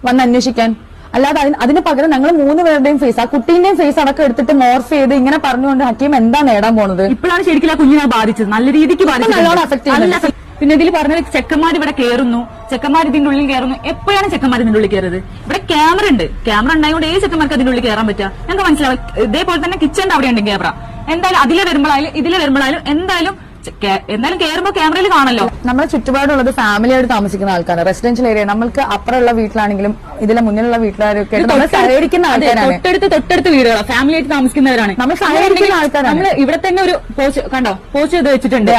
വന്ന് അന്വേഷിക്കാൻ. അല്ലാതെ അതിന് പകരം ഞങ്ങൾ 3 പേരുടെയും ഫേസ്, ആ കുട്ടീന്റെയും ഫേസ് അടക്കം എടുത്തിട്ട് മോർഫ് ചെയ്ത് ഇങ്ങനെ പറഞ്ഞുകൊണ്ട് ഹക്കീം എന്താ നേടാൻ പോണത്? ഇപ്പോഴാണ് ശരിക്കും ആ കുഞ്ഞിനെ ബാധിച്ചത്. നല്ല രീതിക്ക് ബാധിച്ചത്. പിന്നെ ഇതിൽ പറഞ്ഞത് ചെക്കന്മാർ ഇവിടെ കയറുന്നു, ചെക്കന്മാർ ഇതിന്റെ ഉള്ളിൽ കയറുന്നു. എപ്പോഴാണ് ചെക്കന്മാർ ഇതിന്റെ ഉള്ളിൽ കയറുന്നത്? ഇവിടെ ക്യാമറ ഉണ്ട്. ക്യാമറ ഉണ്ടായതുകൊണ്ട് ഏത് ചെക്കന്മാർക്ക് അതിന്റെ ഉള്ളിൽ കയറാൻ പറ്റുക? ഞങ്ങൾക്ക് മനസ്സിലാവും. ഇതേപോലെ തന്നെ കിച്ചന്റെ അവിടെ ഉണ്ട് ക്യാമറ. എന്തായാലും അതിലെ വരുമ്പോഴായാലും ഇതിലെ വരുമ്പോഴായാലും എന്തായാലും കയറുമ്പോൾ ക്യാമറയിൽ കാണല്ലോ. നമ്മുടെ ചുറ്റുപാടുള്ളത് ഫാമിലിയായിട്ട് താമസിക്കുന്ന ആൾക്കാരാണ്. റെസിഡൻഷ്യൽ ഏരിയ നമ്മൾക്ക് അപ്പുറമുള്ള വീട്ടിലാണെങ്കിലും ഇതിലെ മുന്നിലുള്ള വീട്ടുകാരൊക്കെ സഹകരിക്കുന്ന ആൾക്കാരാണ്. തൊട്ടടുത്ത് വീടുകളാണ്, ഫാമിലി ആയിട്ട് താമസിക്കുന്നവരാണ്. നമ്മൾ സഹകരിക്കുന്ന ആൾക്കാരാണ്. നമ്മൾ ഇവിടെ തന്നെ ഒരു പോസ്റ്റ് ചെയ്ത് വെച്ചിട്ടുണ്ട്.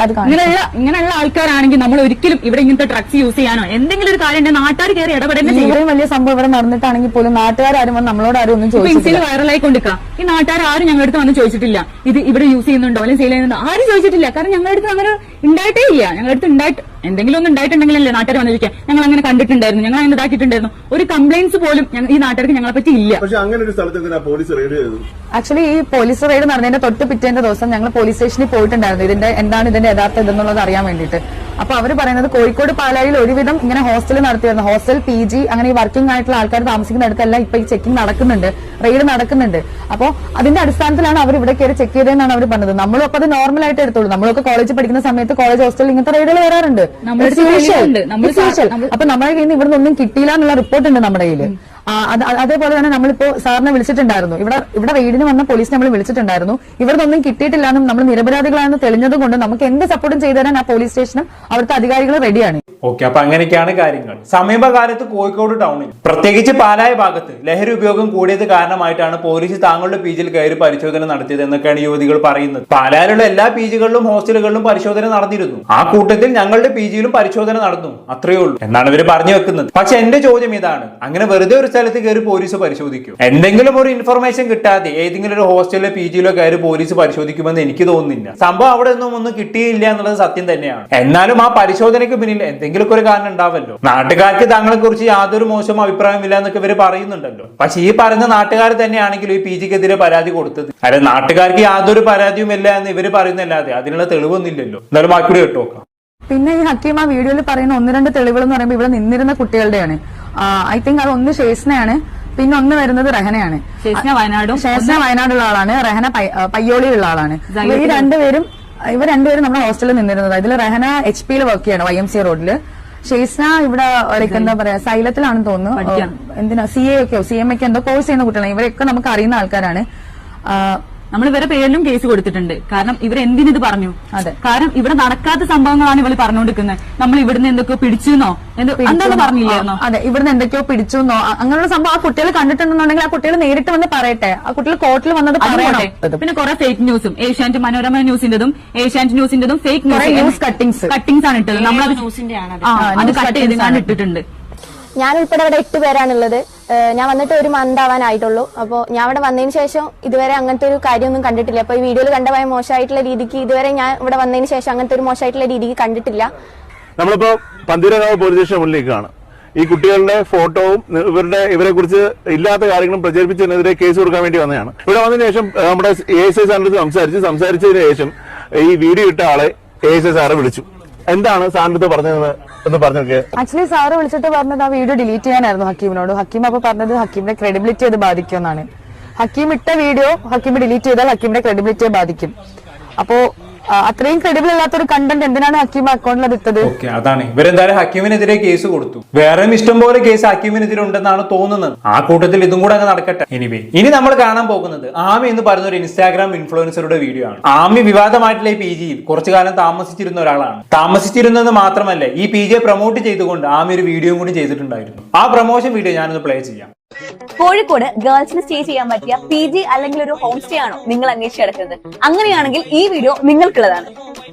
ഇങ്ങനെയുള്ള ആൾക്കാരാണെങ്കിൽ നമ്മൾ ഒരിക്കലും ഇവിടെ ഇങ്ങനത്തെ ഡ്രഗ്സ് യൂസ് ചെയ്യാനോ എന്തെങ്കിലും ഒരു കാര്യം നാട്ടുകാർ കയറി ഇടപെടുന്ന ഇത്രയും വലിയ സംഭവം ഇവിടെ നടന്നിട്ടാണെങ്കിൽ പോലും നാട്ടുകാരും വന്ന് നമ്മളോട് ആരും ഒന്നും ചോദിച്ചില്ല. വൈറലായിക്കൊണ്ടിരിക്കുക. ഈ നാട്ടുകാർ ആരും ഞങ്ങളുടെ അടുത്ത് വന്ന് ചോദിച്ചിട്ടില്ല ഇത് ഇവിടെ യൂസ് ചെയ്യുന്നുണ്ടോ അല്ലെങ്കിൽ സെയിൽ ചെയ്യുന്നുണ്ടോ ആരും ചോദിച്ചിട്ടില്ല. കാരണം ഞങ്ങളുടെ അടുത്ത് അങ്ങനെ ഉണ്ടായിട്ടേ ഇല്ല. ഞങ്ങളുടെ അടുത്ത് എന്തെങ്കിലും ഒന്നും ഉണ്ടായിട്ടുണ്ടെങ്കിലല്ലേ നാട്ടുകാർ വന്നിരിക്കുക. ഞങ്ങൾ അങ്ങനെ കണ്ടിട്ടുണ്ടായിരുന്നു, ഞങ്ങൾ അങ്ങനെ ഇതാക്കിയിട്ടുണ്ടായിരുന്നു. ഒരു കംപ്ലൈന്റ്സ് പോലും ഈ നാട്ടുകാർക്ക് ഞങ്ങളെ പറ്റി ഇല്ല. പക്ഷെ അങ്ങനെ ഒരു സ്ഥലത്ത് പോലീസ് റെയ്ഡ് ചെയ്തു. ആക്ച്വലി ഈ പോലീസ് റെയ്ഡ് നടന്നതിന്റെ തൊട്ട് പിറ്റേന്റെ ദിവസം ഞങ്ങൾ പോലീസ് സ്റ്റേഷനിൽ പോയിട്ടുണ്ടായിരുന്നു എന്താണ് ഇതിന്റെ യഥാർത്ഥ ഇതെന്നുള്ളത് അറിയാൻ വേണ്ടിയിട്ട്. അപ്പൊ അവർ പറയുന്നത് കോഴിക്കോട് പാലായിൽ ഒരുവിധം ഇങ്ങനെ ഹോസ്റ്റൽ നടത്തിയിരുന്നു. ഹോസ്റ്റൽ PG അങ്ങനെ ഈ വർക്കിംഗ് ആയിട്ടുള്ള ആൾക്കാർ താമസിക്കുന്ന അടുത്തെല്ലാം ഇപ്പൊ ഈ ചെക്കിംഗ് നടക്കുന്നുണ്ട്, റെയ്ഡ് നടക്കുന്നുണ്ട്. അപ്പൊ അതിന്റെ അടിസ്ഥാനത്തിലാണ് അവർ ഇവിടെ കയറി ചെക്ക് ചെയ്തതെന്നാണ് അവർ പറഞ്ഞത്. നമ്മളും അപ്പൊ അത് നോർമൽ ആയിട്ട് എടുത്തോളൂ. നമ്മളൊക്കെ കോളേജിൽ പഠിക്കുന്ന സമയത്ത് കോളേജ് ഹോസ്റ്റലിൽ ഇങ്ങനത്തെ റെയ്ഡുകൾ വരാറുണ്ട്. അപ്പൊ നമ്മുടെ കയ്യിൽ നിന്ന് ഇവിടെ ഒന്നും കിട്ടിയില്ല എന്നുള്ള റിപ്പോർട്ട് ഉണ്ട് നമ്മുടെ കയ്യിൽ. അതേപോലെ തന്നെ നമ്മളിപ്പോ സാറിനെ വിളിച്ചിട്ടുണ്ടായിരുന്നു. ഇവിടെ റെയ്ഡിന് വന്ന പോലീസിനെ നമ്മൾ വിളിച്ചിട്ടുണ്ടായിരുന്നു. ഇവിടെ ഒന്നും കിട്ടിയിട്ടില്ലാന്നും നമ്മൾ നിരപരാധികളാണെന്ന് തെളിഞ്ഞതും കൊണ്ട് നമുക്ക് എന്ത് സപ്പോർട്ടും ചെയ്തു തരാൻ ആ പോലീസ് സ്റ്റേഷനും അവിടുത്തെ അധികാരികൾ റെഡിയാണ്. ഓക്കെ, അപ്പൊ അങ്ങനെയൊക്കെയാണ് കാര്യങ്ങൾ. സമീപകാലത്ത് കോഴിക്കോട് ടൗണിൽ പ്രത്യേകിച്ച് പാലായ ഭാഗത്ത് ലഹരി ഉപയോഗം കൂടിയത് കാരണമായിട്ടാണ് പോലീസ് താങ്കളുടെ PGയിൽ കയറി പരിശോധന നടത്തിയത് എന്നൊക്കെയാണ് യുവതികൾ പറയുന്നത്. പാലായിലുള്ള എല്ലാ PGകളിലും ഹോസ്റ്റലുകളിലും പരിശോധന നടന്നിരുന്നു. ആ കൂട്ടത്തിൽ ഞങ്ങളുടെ PGയിലും പരിശോധന നടന്നു, അത്രയേ ഉള്ളൂ എന്നാണ് ഇവർ പറഞ്ഞു വെക്കുന്നത്. പക്ഷെ എന്റെ ചോദ്യം ഇതാണ്, അങ്ങനെ വെറുതെ ഒരു സ്ഥലത്ത് കയറി പോലീസ് പരിശോധിക്കും? എന്തെങ്കിലും ഒരു ഇൻഫർമേഷൻ കിട്ടാതെ ഏതെങ്കിലും ഒരു ഹോസ്റ്റലിലോ PGയിലോ കയറി പോലീസ് പരിശോധിക്കുമെന്ന് എനിക്ക് തോന്നുന്നില്ല. സംഭവം അവിടെ ഒന്നും കിട്ടിയില്ല എന്നുള്ളത് സത്യം തന്നെയാണ്. എന്നാലും ആ പരിശോധനയ്ക്ക് പിന്നിൽ എന്തെങ്കിലും ഒരു കാരണം ഉണ്ടാവല്ലോ. നാട്ടുകാർക്ക് താങ്കളെ കുറിച്ച് യാതൊരു മോശം അഭിപ്രായമില്ല എന്നൊക്കെ ഇവര് പറയുന്നുണ്ടല്ലോ. പക്ഷെ ഈ പറഞ്ഞ നാട്ടുകാർ തന്നെയാണെങ്കിലും ഈ PGക്കെതിരെ പരാതി കൊടുത്തത്. അല്ലെ, നാട്ടുകാർക്ക് യാതൊരു പരാതിയും ഇല്ല എന്ന് ഇവര് പറയുന്നല്ലാതെ അതിനുള്ള തെളിവൊന്നുമില്ലല്ലോ. എന്നാലും ബാക്കി കേട്ടോക്കാം. പിന്നെ ഈ ഹക്കീം ആ വീഡിയോയിൽ പറയുന്ന 1-2 തെളിവുകൾ എന്ന് പറയുമ്പോൾ ഇവിടെ നിന്നിരുന്ന കുട്ടികളുടെയാണ്. ഐ തിങ്ക് അത് ഒന്ന് ഷേസ്നയാണ്, പിന്നെ ഒന്ന് വരുന്നത് റഹനയാണ്. ഷേസ്ന വയനാടുള്ള ആളാണ്, റഹന പയ്യോളിയിലുള്ള ആളാണ്. ഇവർ രണ്ടുപേരും നമ്മുടെ ഹോസ്റ്റലിൽ നിന്നിരുന്നത്. ഇതിൽ റഹന HP വർക്ക് ചെയ്യാണ് YMC റോഡില്. ഷെയ്സ്ന ഇവിടെ എന്താ പറയാ സൈലത്തിലാണെന്ന് തോന്നുന്നു. എന്തിനാ CA ഒക്കെയോ CMA എന്തോ കോഴ്സ് ചെയ്യുന്ന കുട്ടികളാണ്. ഇവരൊക്കെ നമുക്ക് അറിയുന്ന ആൾക്കാരാണ്. നമ്മൾ ഇവരെ പേരിലും കേസ് കൊടുത്തിട്ടുണ്ട്. കാരണം ഇവർ എന്തിനിത് പറഞ്ഞു? അതെ. കാരണം ഇവിടെ നടക്കാത്ത സംഭവങ്ങളാണ് ഇവർ പറഞ്ഞുകൊണ്ടിരിക്കുന്നത്. നമ്മൾ ഇവിടുന്ന് എന്തൊക്കെയോ പിടിച്ചെന്നോ എന്താണ് പറഞ്ഞില്ലായിരുന്നോ? അതെ, ഇവിടുന്ന് എന്തൊക്കെയോ പിടിച്ചെന്നോ അങ്ങനെയുള്ള സംഭവം ആ കുട്ടികൾ കണ്ടിട്ടുണ്ടെന്നുണ്ടെങ്കിൽ ആ കുട്ടികൾ നേരിട്ട് വന്ന് പറയട്ടെ. ആ കുട്ടികൾ കോർട്ടിൽ വന്നത് പറയട്ടെ. പിന്നെ കുറെ ഫേക്ക് ന്യൂസും ഏഷ്യാനെറ്റ് മനോരമ ന്യൂസിന്റെതും ഏഷ്യാനെറ്റ് ന്യൂസിന്റെതും ഫേക്ക് ന്യൂസ് കട്ടിങ്സ് ആണ് ഇട്ടത്. നമ്മളത് അത് കട്ട് ചെയ്ത് ഇട്ടിട്ടുണ്ട്. ഞാൻ ഉൾപ്പെടെ ഇവിടെ 8 പേരാണുള്ളത്. ഞാൻ വന്നിട്ട് 1 മന്ത് ആവാനായിട്ടുള്ളൂ. അപ്പോൾ ഞാൻ ഇവിടെ വന്നതിന് ശേഷം ഇതുവരെ അങ്ങനത്തെ ഒരു കാര്യമൊന്നും കണ്ടിട്ടില്ല. അപ്പോൾ ഈ വീഡിയോയിൽ കണ്ടമായ മോശമായിട്ടുള്ള രീതിക്ക് ഇതുവരെ ഞാൻ ഇവിടെ വന്നതിന് ശേഷം അങ്ങനത്തെ ഒരു മോശമായിട്ടുള്ള രീതിക്ക് കണ്ടിട്ടില്ല. നമ്മളിപ്പോ പന്തീരങ്കാവ് പോലീസ് സ്റ്റേഷൻ മുന്നിലേക്കാണ്. ഈ കുട്ടികളുടെ ഫോട്ടോവും ഇവരെ കുറിച്ച് ഇല്ലാത്ത കാര്യങ്ങളും പ്രചരിപ്പിച്ചതിനെതിരെ കേസ് കൊടുക്കാൻ വേണ്ടി വന്നതാണ്. ഇവിടെ വന്നതിന് ശേഷം നമ്മുടെ ASI സാറിന്റെ സംസാരിച്ചതിന് ശേഷം ഈ വീഡിയോ ഇട്ട ആളെ ASI സാറ് വിളിച്ചു. എന്താണ് സാറിന്റെ പറഞ്ഞത് എന്ന് പറഞ്ഞൊക്കെ? ആക്ച്വലി സാറ് വിളിച്ചിട്ട് പറഞ്ഞത് ആ വീഡിയോ ഡിലീറ്റ് ചെയ്യാനായിരുന്നു ഹക്കീമിനോട്. ഹക്കീം അപ്പൊ പറഞ്ഞത് ഹക്കീമിന്റെ ക്രെഡിബിലിറ്റി അത് ബാധിക്കുമെന്നാണ്. ഹക്കീം ഇട്ട വീഡിയോ ഹക്കീം ഡിലീറ്റ് ചെയ്താൽ ഹക്കീമിന്റെ ക്രെഡിബിലിറ്റിയെ ബാധിക്കും. അപ്പോ അത്രയും ക്രെഡിബിൾ അല്ലാത്തൊരു കണ്ടന്റ് എന്തിനാണ് ഹക്കീം അക്കൗണ്ടിൽ അത് ഇട്ടത്? അതാണ് ഇവരെന്തായാലും ഹക്കീമിനെതിരെ കേസ് കൊടുത്തു. വേറെയും ഇഷ്ടംപോലെ കേസ് ഹക്കീമിനെതിരെ ഉണ്ടെന്നാണ് തോന്നുന്നത്. ആ കൂട്ടത്തിൽ ഇതും കൂടെ അങ്ങ് നടക്കട്ടെ. ഇനി നമ്മൾ കാണാൻ പോകുന്നത് ആമി എന്ന് പറയുന്ന ഒരു ഇൻസ്റ്റാഗ്രാം ഇൻഫ്ലുവൻസറുടെ വീഡിയോ ആണ്. ആമി വിവാദമായിട്ടുള്ള ഈ PG യിൽ കുറച്ചു കാലം താമസിച്ചിരുന്ന ഒരാളാണ്. താമസിച്ചിരുന്നത് മാത്രമല്ല, ഈ PG പ്രൊമോട്ട് ചെയ്തുകൊണ്ട് ആമി ഒരു വീഡിയോ കൂടി ചെയ്തിട്ടുണ്ടായിരുന്നു. ആ പ്രൊമോഷൻ വീഡിയോ ഞാനൊന്ന് പ്ലേ ചെയ്യാം. കോഴിക്കോട് ഗേൾസിന് സ്റ്റേ ചെയ്യാൻ പറ്റിയ PG അല്ലെങ്കിൽ ഒരു ഹോം സ്റ്റേ ആണോ നിങ്ങൾ അന്വേഷിച്ച് കിടക്കുന്നത്? അങ്ങനെയാണെങ്കിൽ ഈ വീഡിയോ നിങ്ങൾക്കുള്ളതാണ്.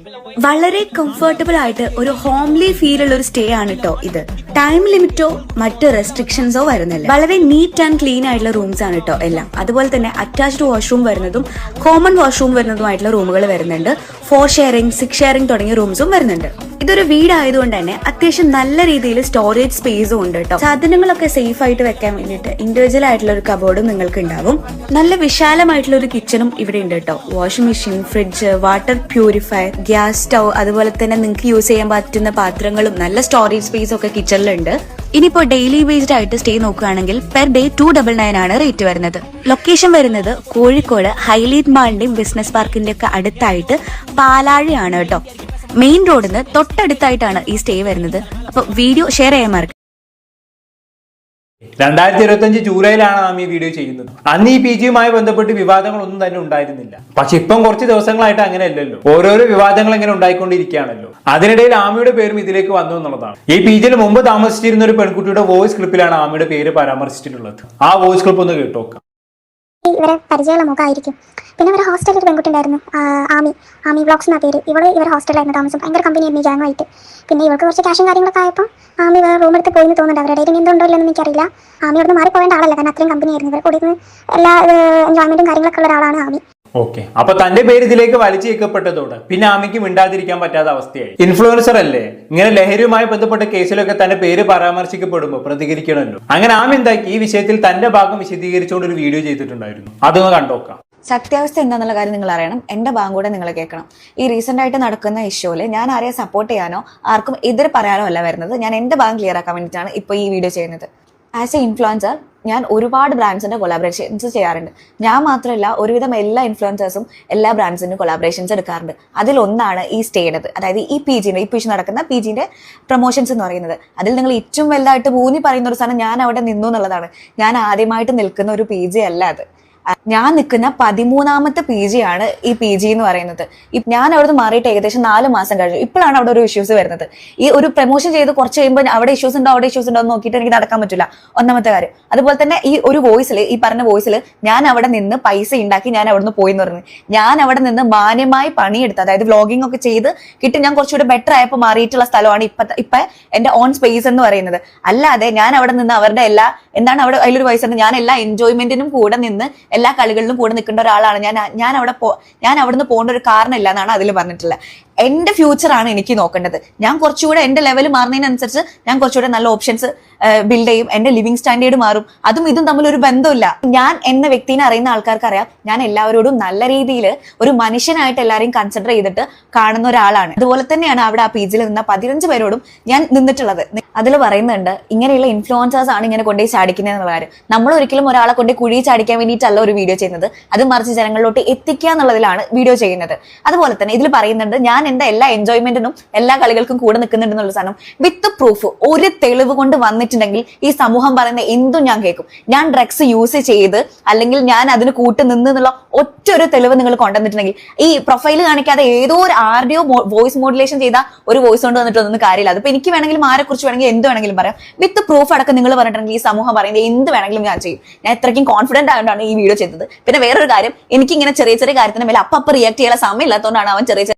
വളരെ കംഫർട്ടബിൾ ആയിട്ട് ഒരു ഹോംലി ഫീൽ ഉള്ള ഒരു സ്റ്റേ ആണ് കേട്ടോ ഇത്. ടൈം ലിമിറ്റോ മറ്റ് റെസ്ട്രിക്ഷൻസോ വരുന്നില്ല. വളരെ നീറ്റ് ആൻഡ് ക്ലീൻ ആയിട്ടുള്ള റൂംസ് ആണ് കേട്ടോ എല്ലാം. അതുപോലെ തന്നെ അറ്റാച്ച്ഡ് വാഷ്റൂം വരുന്നതും കോമൺ വാഷ്റൂം വരുന്നതുമായിട്ടുള്ള റൂമുകൾ വരുന്നുണ്ട്. 4 ഷെയറിംഗ് 6 ഷെയറിംഗ് തുടങ്ങിയ റൂംസും വരുന്നുണ്ട്. ഇതൊരു വീടായതുകൊണ്ട് തന്നെ അത്യാവശ്യം നല്ല രീതിയിൽ സ്റ്റോറേജ് സ്പേസും ഉണ്ട് കേട്ടോ. സാധനങ്ങളൊക്കെ സേഫ് ആയിട്ട് വെക്കാൻ വേണ്ടിയിട്ട് ഇൻഡിവിജ്വൽ ആയിട്ടുള്ള ഒരു കബോർഡും നിങ്ങൾക്ക് ഉണ്ടാവും. നല്ല വിശാലമായിട്ടുള്ള ഒരു കിച്ചണും ഇവിടെ ഉണ്ട് കേട്ടോ. Washing machine, fridge, water purifier, gas stove, അതുപോലെ തന്നെ നിങ്ങൾക്ക് യൂസ് ചെയ്യാൻ പറ്റുന്ന പാത്രങ്ങളും നല്ല സ്റ്റോറേജ് സ്പേസും ഒക്കെ കിച്ചണിലുണ്ട്. ഇനിയിപ്പോ ഡെയിലി ബേസ്ഡ് ആയിട്ട് സ്റ്റേ നോക്കുകയാണെങ്കിൽ പെർ ഡേ 299 ആണ് റേറ്റ് വരുന്നത്. ലൊക്കേഷൻ വരുന്നത് കോഴിക്കോട് ഹൈലൈറ്റ് മാളിന്റെയും ബിസിനസ് പാർക്കിന്റെ ഒക്കെ അടുത്തായിട്ട് പാലാഴിയാണ് കേട്ടോ. മെയിൻ റോഡിന് തൊട്ടടുത്തായിട്ടാണ് ഈ സ്റ്റേ വരുന്നത്. അപ്പൊ വീഡിയോ ഷെയർ ചെയ്യാൻ മറക്കും. 2025 ജൂലൈയിലാണ് നാം ഈ വീഡിയോ ചെയ്യുന്നത്. അന്ന് ഈ PG യുമായി ബന്ധപ്പെട്ട് വിവാദങ്ങളൊന്നും തന്നെ ഉണ്ടായിരുന്നില്ല. പക്ഷെ ഇപ്പം കുറച്ച് ദിവസങ്ങളായിട്ട് അങ്ങനെയല്ലല്ലോ. ഓരോരോ വിവാദങ്ങൾ ഇങ്ങനെ ഉണ്ടായിക്കൊണ്ടിരിക്കുകയാണല്ലോ. അതിനിടയിൽ ആമിയുടെ പേരും ഇതിലേക്ക് വന്നു എന്നുള്ളതാണ്. ഈ PG യിൽ മുമ്പ് താമസിച്ചിരുന്ന ഒരു പെൺകുട്ടിയുടെ വോയിസ് ക്ലിപ്പിലാണ് ആമിയുടെ പേര് പരാമർശിച്ചിട്ടുള്ളത്. ആ വോയിസ് ക്ലിപ്പ് ഒന്ന് കേട്ടോക്കാം. ഇവരെ പരിചയമുള്ള മുഖമായിരിക്കും. പിന്നെ ഇവരെ ഹോസ്റ്റലിൽ ഒരു പെൺകുട്ടി ഉണ്ടായിരുന്നു, ആമി വ്ളോഗ്സ് എന്ന പേര്. ഇവള് ഇവരെ ഹോസ്റ്റലിലായിരുന്നു താമസം. ഭയങ്കര കമ്പനി ആയിരുന്നു ഗ്യാങ്ങായിട്ട്. പിന്നെ ഇവർക്ക് കുറച്ച് ക്യാഷും കാര്യങ്ങളൊക്കെ ആയപ്പോൾ ആമി വേറെ റൂം എടുത്ത് പോയി തോന്നുന്നുണ്ട്. അവരുടെ ഇടയിൽ എന്തുണ്ടോ ഇല്ലെന്ന് എനിക്കറിയില്ല. ആമി അവിടെ മാറി പോകേണ്ട ആളല്ല, കാരണം അത്രയും കമ്പനി ആയിരുന്നു. ഇവർ കൂടി എല്ലാ എൻജോയ്മെന്റും കാര്യങ്ങളൊക്കെ ഉള്ള ഒരാളാണ് ആമി. ഓക്കെ, അപ്പൊ തന്റെ പേര് ഇതിലേക്ക് വലിച്ചേക്കപ്പെട്ടതോടെ പിന്നെ ആമിക്ക് മിണ്ടാതിരിക്കാൻ പറ്റാത്ത അവസ്ഥയായി. ഇൻഫ്ലുവൻസർ അല്ലേ, ഇങ്ങനെ ലഹരിയുമായി ബന്ധപ്പെട്ട കേസിലൊക്കെ തന്റെ പേര് പരാമർശിക്കപ്പെടുമ്പോൾ പ്രതികരിക്കണമല്ലോ. അങ്ങനെ ആമി എന്താക്കി ഈ വിഷയത്തിൽ തന്റെ ഭാഗം വിശദീകരിച്ചുകൊണ്ട് ഒരു വീഡിയോ ചെയ്തിട്ടുണ്ടായിരുന്നു. അതൊന്ന് കണ്ടോക്കാം. സത്യാവസ്ഥ എന്താണെന്നുള്ള കാര്യം നിങ്ങൾ അറിയണം. എന്റെ ഭാഗം കൂടെ നിങ്ങൾ കേൾക്കണം. ഈ റീസെന്റ് ആയിട്ട് നടക്കുന്ന ഇഷ്യൂല് ഞാൻ ആരെയെ സപ്പോർട്ട് ചെയ്യാനോ ആർക്കും എതിരെ പറയാനോ അല്ല വരുന്നത്. ഞാൻ എന്റെ ഭാഗം ക്ലിയർ ആക്കാൻ വേണ്ടിയിട്ടാണ് ഇപ്പോൾ ഈ വീഡിയോ ചെയ്യുന്നത്. ആസ് എ ഇൻഫ്ലുവൻസർ ഞാൻ ഒരുപാട് ബ്രാൻഡ്സിന്റെ കൊളാബറേഷൻസ് ചെയ്യാറുണ്ട്. ഞാൻ മാത്രമല്ല, ഒരുവിധം എല്ലാ ഇൻഫ്ലുവൻസേഴ്സും എല്ലാ ബ്രാൻഡ്സിനും കൊളാബറേഷൻസ് എടുക്കാറുണ്ട്. അതിലൊന്നാണ് ഈ സ്റ്റേയുടെ, അതായത് ഈ PG നടക്കുന്ന PGന്റെ പ്രൊമോഷൻസ് എന്ന് പറയുന്നത്. അതിൽ നിങ്ങൾ ഏറ്റവും വലുതായിട്ട് ഊന്നി പറയുന്ന ഒരു സാധനം ഞാൻ അവിടെ നിന്നു എന്നുള്ളതാണ്. ഞാൻ ആദ്യമായിട്ട് നിൽക്കുന്ന ഒരു PG അല്ല അത്. ഞാൻ നിൽക്കുന്ന 13ാമത്തെ PG ആണ് ഈ PG എന്ന് പറയുന്നത്. ഞാൻ അവിടുന്ന് മാറിയിട്ട് ഏകദേശം 4 മാസം കഴിഞ്ഞു. ഇപ്പോഴാണ് അവിടെ ഒരു ഇഷ്യൂസ് വരുന്നത്. ഈ ഒരു പ്രൊമോഷൻ ചെയ്ത് കുറച്ച് കഴിയുമ്പോൾ അവിടെ ഇഷ്യൂസ് ഉണ്ടോ എന്ന് നോക്കിയിട്ട് എനിക്ക് നടക്കാൻ പറ്റില്ല, ഒന്നാമത്തെ കാര്യം. അതുപോലെ തന്നെ ഈ ഒരു വോയിസിൽ, ഈ പറഞ്ഞ വോയിസിൽ ഞാൻ അവിടെ നിന്ന് പൈസ ഉണ്ടാക്കി ഞാൻ അവിടുന്ന് പോയി എന്ന് പറഞ്ഞു. ഞാൻ അവിടെ നിന്ന് മാന്യമായി പണിയെടുത്ത്, അതായത് വ്ളോഗിംഗ് ഒക്കെ ചെയ്ത് കിട്ടി ഞാൻ കുറച്ചുകൂടി ബെറ്റർ ആയപ്പോൾ മാറിയിട്ടുള്ള സ്ഥലമാണ് ഇപ്പൊ എന്റെ ഓൺ സ്പേസ് എന്ന് പറയുന്നത്. അല്ലാതെ ഞാൻ അവിടെ നിന്ന് അവരുടെ എല്ലാ എന്താണ് അവിടെ അതിലൊരു പൈസ ഉണ്ട്, ഞാൻ എല്ലാ എൻജോയ്മെന്റിനും കൂടെ നിന്ന് എല്ലാ കളികളിലും കൂടെ നിൽക്കേണ്ട ഒരാളാണ് ഞാൻ അവിടുന്ന് പോകേണ്ട ഒരു കാരണമില്ല എന്നാണ് അതിൽ പറഞ്ഞിട്ടുള്ളത്. എന്റെ ഫ്യൂച്ചറാണ് എനിക്ക് നോക്കേണ്ടത്. ഞാൻ കുറച്ചുകൂടെ എന്റെ ലെവൽ മാറുന്നതിനനുസരിച്ച് ഞാൻ കുറച്ചുകൂടെ നല്ല ഓപ്ഷൻസ് ബിൽഡ് ചെയ്യും. എന്റെ ലിവിങ് സ്റ്റാൻഡേർഡ് മാറും. അതും ഇതും തമ്മിൽ ഒരു ബന്ധമില്ല. ഞാൻ എന്ന വ്യക്തിനെ അറിയുന്ന ആൾക്കാർക്ക് അറിയാം, ഞാൻ എല്ലാവരോടും നല്ല രീതിയിൽ ഒരു മനുഷ്യനായിട്ട് എല്ലാവരെയും കൺസിഡർ ചെയ്തിട്ട് കാണുന്ന ഒരാളാണ്. അതുപോലെ തന്നെയാണ് അവിടെ ആ PG നിന്ന 15 പേരോടും ഞാൻ നിന്നിട്ടുള്ളത്. അതിൽ പറയുന്നുണ്ട്, ഇങ്ങനെയുള്ള ഇൻഫ്ലുവൻസേഴ്സ് ആണ് ഇങ്ങനെ കൊണ്ടുപോയി ചാടിക്കുന്നത് എന്നുള്ള കാര്യം. നമ്മൾ ഒരിക്കലും ഒരാളെ കൊണ്ട് കുഴി ചാടിക്കാൻ വേണ്ടിയിട്ടല്ല ഒരു വീഡിയോ ചെയ്യുന്നത്, അത് മറിച്ച് ജനങ്ങളിലോട്ട് എത്തിക്കുക എന്നുള്ളതിലാണ് വീഡിയോ ചെയ്യുന്നത്. അതുപോലെ തന്നെ ഇതിൽ പറയുന്നുണ്ട്, ഞാൻ എന്റെ എല്ലാ എൻജോയ്മെന്റിനും എല്ലാ കളികൾക്കും കൂടെ നിൽക്കുന്നുണ്ടെന്നുള്ള സാധനം വിത്ത് പ്രൂഫ് ഒരു തെളിവ് കൊണ്ട് വന്നിട്ടുണ്ടെങ്കിൽ ഈ സമൂഹം പറയുന്ന എന്തും ഞാൻ കേൾക്കും. ഞാൻ ഡ്രഗ്സ് യൂസ് ചെയ്ത് അല്ലെങ്കിൽ ഞാൻ അതിന് കൂട്ട് നിന്ന് എന്നുള്ള ഒറ്റ ഒരു തെളിവ് നിങ്ങൾ കൊണ്ടുവന്നിട്ടുണ്ടെങ്കിൽ ഈ പ്രൊഫൈൽ കാണിക്കാതെ ഏതോ ഒരു ആരുടെയോ വോയിസ് മോഡുലേഷൻ ചെയ്ത ഒരു വോയിസ് കൊണ്ട് വന്നിട്ടൊന്നും കാര്യമില്ല. അതിപ്പോ എനിക്ക് വേണമെങ്കിലും ആരെ കുറിച്ച് വേണമെങ്കിൽ എന്ത് വേണമെങ്കിലും പറയാം. വിത്ത് പ്രൂഫ് അടക്കം നിങ്ങൾ പറഞ്ഞിട്ടുണ്ടെങ്കിൽ ഈ സമൂഹം പറയുന്നത് എന്ത് വേണമെങ്കിലും ഞാൻ ചെയ്യും. ഞാൻ ഇത്രയ്ക്കും കോൺഫിഡന്റ് ആയതുകൊണ്ടാണ് ഈ വീഡിയോ ചെയ്തത്. പിന്നെ വേറൊരു കാര്യം, എനിക്ക് ഇങ്ങനെ ചെറിയ ചെറിയ കാര്യത്തിന് മേലെ അപ്പൊ റിയാക്ട് ചെയ്യാൻ സമയം ഇല്ലാത്തതുകൊണ്ടാണ് അവൻ ചെറിയ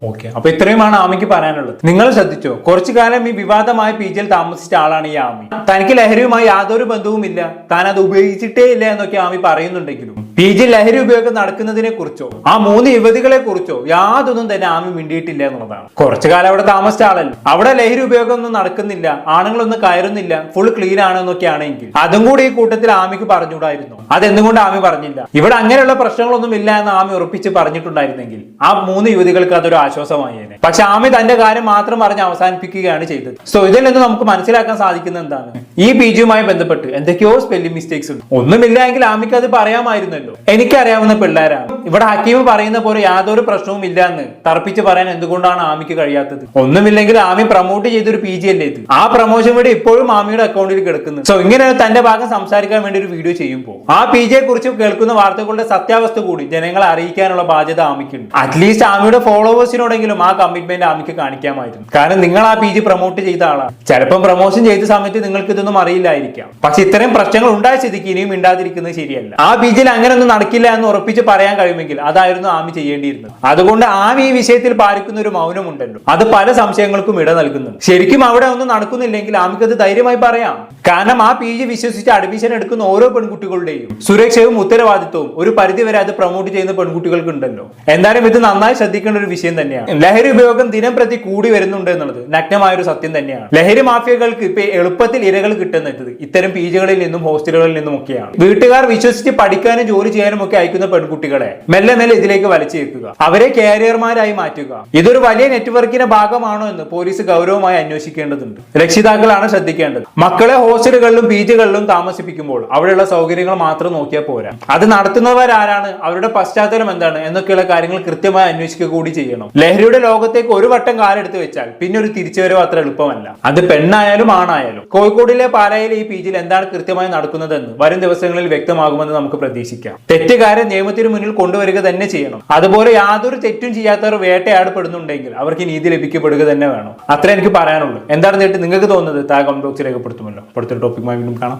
ഓക്കെ, അപ്പൊ ഇത്രയുമാണ് ആമിക്ക് പറയാനുള്ളത്. നിങ്ങൾ ശ്രദ്ധിച്ചോ, കുറച്ചു കാലം ഈ വിവാദമായ PG താമസിച്ച ആളാണ് ഈ ആമി. തനിക്ക് ലഹരിയുമായി യാതൊരു ബന്ധവുമില്ല, താൻ അത് ഉപയോഗിച്ചിട്ടേ ഇല്ല എന്നൊക്കെ ആമി പറയുന്നുണ്ടെങ്കിലും PG ലഹരി ഉപയോഗം നടക്കുന്നതിനെ കുറിച്ചോ ആ 3 യുവതികളെ കുറിച്ചോ യാതൊന്നും തന്നെ ആമി മിണ്ടിയിട്ടില്ല എന്നുള്ളതാണ്. കുറച്ചു കാലം അവിടെ താമസിച്ച ആളല്ല, അവിടെ ലഹരി ഉപയോഗം ഒന്നും നടക്കുന്നില്ല, ആണുങ്ങളൊന്നും കയറുന്നില്ല, ഫുൾ ക്ലീൻ ആണെന്നൊക്കെ ആണെങ്കിൽ അതും കൂടി ഈ കൂട്ടത്തിൽ ആമിക്ക് പറഞ്ഞുകൂടായിരുന്നു. അതെന്തുകൊണ്ട് ആമി പറഞ്ഞില്ല? ഇവിടെ അങ്ങനെയുള്ള പ്രശ്നങ്ങളൊന്നും ഇല്ല എന്ന് ആമി ഉറപ്പിച്ച് പറഞ്ഞിട്ടുണ്ടായിരുന്നെങ്കിൽ ആ 3 യുവതികൾക്ക് അതൊരു ആശ്വാസമായേനെ. പക്ഷെ ആമി തന്റെ കാര്യം മാത്രം പറഞ്ഞ് അവസാനിപ്പിക്കുകയാണ് ചെയ്തത്. സോ ഇതിൽ നിന്ന് നമുക്ക് മനസ്സിലാക്കാൻ സാധിക്കുന്നത് എന്താണ്? ഈ PGയുമായി ബന്ധപ്പെട്ട് എന്തൊക്കെയോ സ്പെല്ലിംഗ് മിസ്റ്റേക്സ് ഉണ്ട്. ഒന്നുമില്ല എങ്കിൽ ആമിക്ക് അത് പറയാമായിരുന്നല്ലോ. എനിക്കറിയാവുന്ന പിള്ളേരാണ്. ഇവിടെ ഹക്കീം പറയുന്ന പോലെ യാതൊരു പ്രശ്നവും ഇല്ല എന്ന് തർപ്പിച്ച് പറയാൻ എന്തുകൊണ്ടാണ് ആമിക്ക് കഴിയാത്തത്? ഒന്നുമില്ലെങ്കിൽ ആമി പ്രൊമോട്ട് ചെയ്തൊരു PG അല്ലേ ഇത്? ആ പ്രൊമോഷൻ വീഡിയോ ഇപ്പോഴും ആമിയുടെ അക്കൗണ്ടിൽ കിടക്കുന്നു. സോ ഇങ്ങനെ തന്റെ ഭാഗം സംസാരിക്കാൻ വേണ്ടി ഒരു വീഡിയോ ചെയ്യുമ്പോൾ ആ PGയെ കുറിച്ച് കേൾക്കുന്ന വാർത്തകളുടെ സത്യാവസ്ഥ കൂടി ജനങ്ങളെ അറിയിക്കാനുള്ള ബാധ്യത ആമിക്കുണ്ട്. അറ്റ്ലീസ്റ്റ് ആമിയുടെ ഫോളോവേഴ്സിനോടെങ്കിലും ആ കമ്മിറ്റ്മെന്റ് ആമിക്ക് കാണിക്കാമായിരുന്നു. കാരണം നിങ്ങൾ ആ PG പ്രൊമോട്ട് ചെയ്ത ആളാണ്. ചിലപ്പം പ്രൊമോഷൻ ചെയ്ത സമയത്ത് നിങ്ങൾക്ക് ഇതൊന്നും അറിയില്ലായിരിക്കാം. പക്ഷെ ഇത്തരം പ്രശ്നങ്ങൾ ഉണ്ടായ സ്ഥിതിക്ക് ഇനിയും മിണ്ടാതിരിക്കുന്നത് ശരിയല്ല. ആ PGയിൽ അങ്ങനെ ഒന്നും നടക്കില്ല എന്ന് ഉറപ്പിച്ച് പറയാൻ കഴിയുമെങ്കിൽ അതായിരുന്നു ആമി ചെയ്യേണ്ടിയിരുന്നത്. അതുകൊണ്ട് ആമി ഈ വിഷയത്തിൽ പാലിക്കുന്ന ഒരു മൗനമുണ്ടല്ലോ, അത് പല സംശയങ്ങൾക്കും ഇട നൽകുന്നുണ്ട്. ശരിക്കും അവിടെ ഒന്നും നടക്കുന്നില്ലെങ്കിൽ ആമിക്ക് അത് ധൈര്യമായി പറയാം. കാരണം ആ PG വിശ്വസിച്ച് അഡ്മിഷൻ എടുക്കുന്ന ഓരോ പെൺകുട്ടികളുടെയും സുരക്ഷയും ഉത്തരവാദിത്വവും ഒരു പരിധിവരെ അത് പ്രൊമോട്ട് ചെയ്യുന്ന പെൺകുട്ടികൾക്ക് ഉണ്ടല്ലോ. എന്തായാലും ഇത് നന്നായി ശ്രദ്ധിക്കേണ്ട ഒരു വിഷയം തന്നെയാണ്. ലഹരി ഉപയോഗം ദിനം പ്രതി കൂടി വരുന്നുണ്ട് എന്നുള്ളത് നഗ്നമായ ഒരു സത്യം തന്നെയാണ്. ലഹരി മാഫിയകൾക്ക് ഇപ്പൊ എളുപ്പത്തിൽ ഇരകൾ കിട്ടുന്നത് ഇത്തരം PGകളിൽ നിന്നും ഹോസ്റ്റലുകളിൽ നിന്നും ഒക്കെയാണ്. വീട്ടുകാർ വിശ്വസിച്ച് പഠിക്കാനും ജോലി ചെയ്യാനും ഒക്കെ അയക്കുന്ന പെൺകുട്ടികളെ മെല്ലെ മെല്ലെ ഇതിലേക്ക് വലിച്ചേക്കുക, അവരെ കാരിയർമാരായി മാറ്റുക. ഇതൊരു വലിയ നെറ്റ്വർക്കിന്റെ ഭാഗമാണോ എന്ന് പോലീസ് ഗൗരവമായി അന്വേഷിക്കേണ്ടതുണ്ട്. രക്ഷിതാക്കളാണ് ശ്രദ്ധിക്കേണ്ടത്. മക്കളെ ഹോസ്റ്റലുകളിലും PGകളിലും താമസിപ്പിക്കുമ്പോൾ അവിടെയുള്ള സൗകര്യങ്ങൾ മാത്രം നോക്കിയാൽ പോരാ, അത് നടത്തുന്നവരാരാണ്, അവരുടെ പശ്ചാത്തലം എന്താണ് എന്നൊക്കെയുള്ള കാര്യങ്ങൾ കൃത്യമായി അന്വേഷിക്കുക കൂടി ചെയ്യണം. ലഹരിയുടെ ലോകത്തേക്ക് ഒരു വട്ടം കാലെടുത്ത് വെച്ചാൽ പിന്നെ ഒരു തിരിച്ചുവരവ് അത്ര എളുപ്പമല്ല. അത് പെണ്ണായാലും ആണായാലും. കോഴിക്കോടിലെ പാലായിലെ ഈ PGയിൽ എന്താണ് കൃത്യമായി നടക്കുന്നതെന്ന് വരും ദിവസങ്ങളിൽ വ്യക്തമാകുമെന്ന് നമുക്ക് പ്രതീക്ഷിക്കാം. തെറ്റുകാരെ നിയമത്തിന് മുന്നിൽ കൊണ്ടുവരിക തന്നെ ചെയ്യണം. അതുപോലെ യാതൊരു തെറ്റും ചെയ്യാത്തവർ വേട്ടയാടപ്പെടുന്നുണ്ടെങ്കിൽ അവർക്ക് നീതി ലഭിക്കപ്പെടുക തന്നെ വേണം. അത്ര എനിക്ക് പറയാനുള്ളൂ. എന്താണ് നിങ്ങൾക്ക് തോന്നുന്നത്? താഴെ കമന്റ് ബോക്സിൽ രേഖപ്പെടുത്തുമല്ലോ. അടുത്തൊരു ടോപ്പിക്കുമായി വീണ്ടും കാണാം.